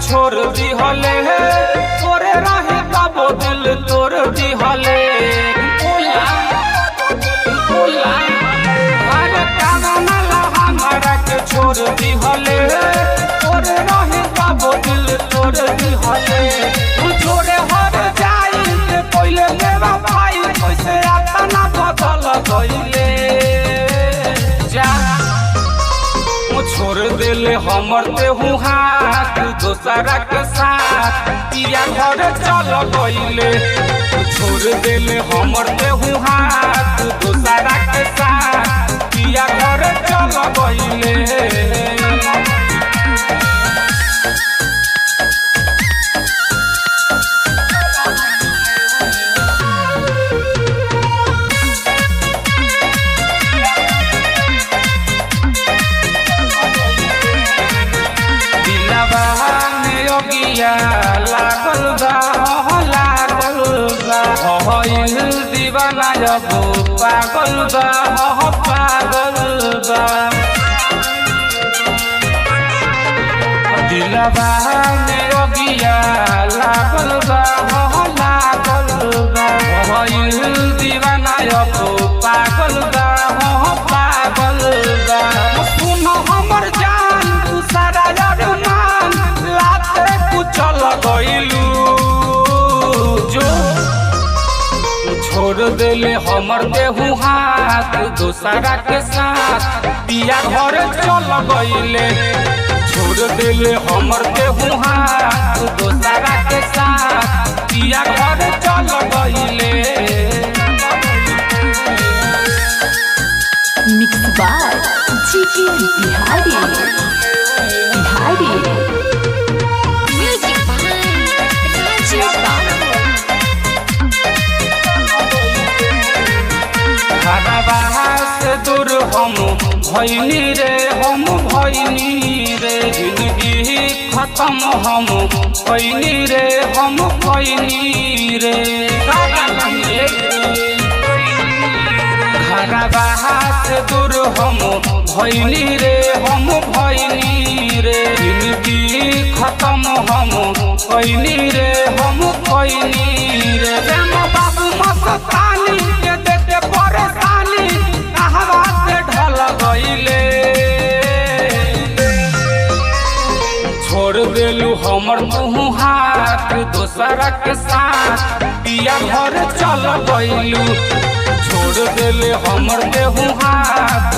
छोड़ दी हले तोरे रहे बाबो दिल तोड़ दी हले अरे काना ला हमारा के छोड़ दी हले तोरे रहे बाबो दिल तोड़ दी हले तू छोड़े हर जाई के पहले मेरा भाई कैसे आता ना बदल गइले जा छोड़ देले हमर देहु हाथ दोसरा के साथ पिया घर चल गइले छोड़ देले हमर देहु हाथ दोसरा के साथ पिया घर चल गइले लागल बा भइल दीवाना जब पागल बा दिलवा में अगिया लागल बा भइल दीवाना जब पागल बा सुन हमर जान तू सारा अरमान लाते चल गइलू जो छोड़ देले हमर देहु हाथ दोसरा के साथ पिया घर चल गइले छोड़ देले हमर देहु हाथ दोसरा के साथ पिया घर चल गइले मिक्स बाय जीके बिहारी से दूर हम भइनी रे जिंदगी खत्म हम कइनी रे घरवा से दूर हम भइनी रे जिंदगी खत्म हम कइनी रे बाबू मस्तानी के देते परेशानी कहवा से ढल गइले छोड़ देलू हमर मुँह हाथ दोसरा के साथ पिया घर चल गइलू छोड़ देले हमर देहु हाथ